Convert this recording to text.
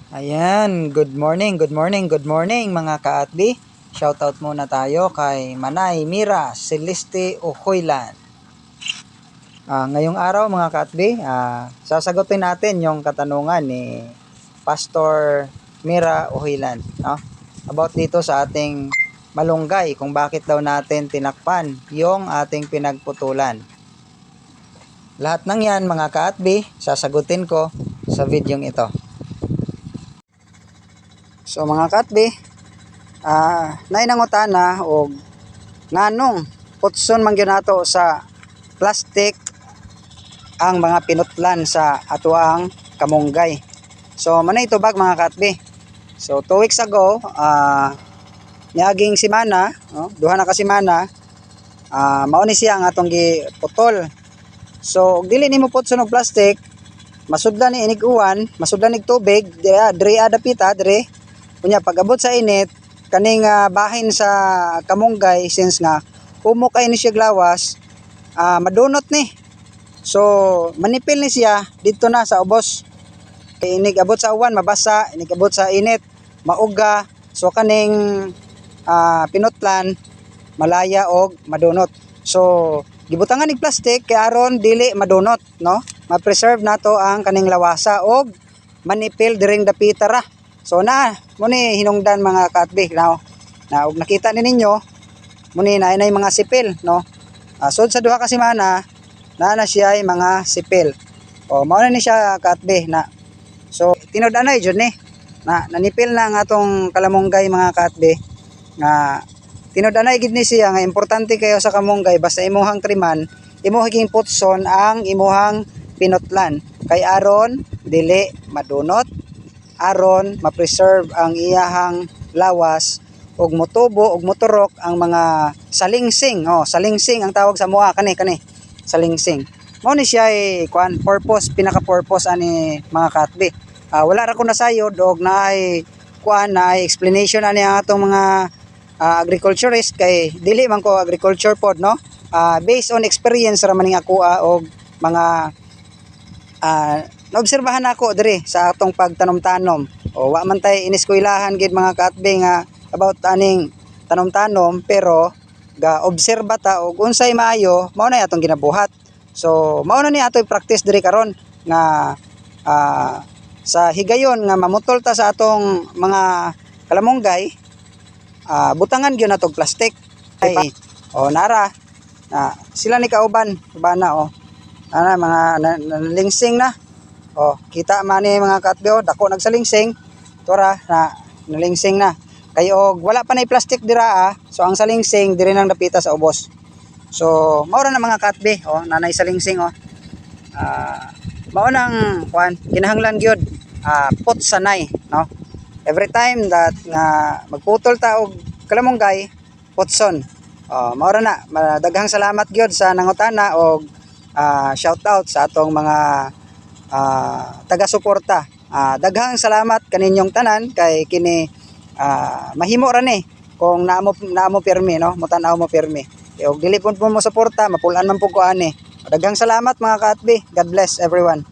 Ayan, good morning, good morning, good morning mga ka-atbi. Shoutout muna tayo kay Manay Mira Celeste Ojoylan. Ngayong araw mga ka-atbi, sasagutin natin yung katanungan ni Pastor Mira Ojoylan, no? About dito sa ating malunggay, kung bakit daw natin tinakpan yung ating pinagputulan. Lahat ng yan mga ka-atbi, sasagutin ko sa videong ito. So mga ka-atbi, nainangutana og nganong putson man gyud nato sa plastic ang mga pinutlan sa atuang kamunggay. So manay tubag mga ka-atbi. So 2 weeks ago, niaging semana, no? Duha na ka semana, mao ni siya ang atong giputol. So dili nimo putson og plastic, masudlan ni inig uwan, masudlan nig tubig, diri adapita diri. Kunya pag-abot sa init, kaning bahin sa kamunggay since nga humo kay ni siya glawas, madunot ni. So manipil ni siya dito na sa ubos. Kay inig abot sa uwan mabasa, inig abot sa init mauga. So kaning pinutlan malaya og madunot. So gibutangan nig plastic kay aron dili madunot, no? Ma-preserve nato ang kaning lawasa og manipil diring dapita ra. So muni hinungdan mga ka-atbi, no? Na og nakita ni ninyo muni na mga sipil, no? Sud sa duha ka semana na siya ay mga sipil. O mao na ni siya ka-atbi na. So tinud-anay jud ni na nanipil na ang atong kalamunggay mga ka-atbi nga tinud-anay gid ni siya nga importante kayo sa kamunggay basta imuhang triman, imo higing putson ang imuhang pinutlan kay aron dili madunot, aron ma-preserve ang iyahang lawas ug motubo ug moturok ang mga salingsing. Salingsing ang tawag sa moa kani salingsing. Mao ni siya purpose, pinaka-purpose ani mga ka-atbi. Wala ra ko nasayod og naay explanation ani ang atong mga agriculturist kay dili man ko agriculture pod, no? Based on experience ra man ning ako og mga naobserbahan ako diri sa atong pagtanom-tanom. Wa man tay iniskwelahan gid mga ka-atbi nga about aning tanom-tanom, pero ga obserba ta og unsay maayo mao na atong ginabuhat. So mao na ni atoy practice diri karon nga sa higayon nga mamutol ta sa atong mga kalamunggay, butangan gyud natog plastic. Ay, nara sila ni kauban bana mga nalingsing na. Kita man ni mga ka-atbi, dako nagsalingsing tora na nalingsing na kayo og wala pa nay plastic dira so ang salingsing diri nang dapita sa ubos. So mao ra na mga ka-atbi, nanay salingsing mao nang kinahanglan gyud put sanay, no? Every time that magputol ta og kalamunggay, putson. Mao ra na. Daghang salamat gyud sa nangutana og shout out sa atong mga taga-suporta. Daghang salamat kaninyong tanan kay kini mahimo ra ni kung naamo pirmi, no? Mutanaw mo pirmi. Og dili pud mo suporta, mapulan man pud ko ani. Daghang salamat mga ka-atbi. God bless everyone.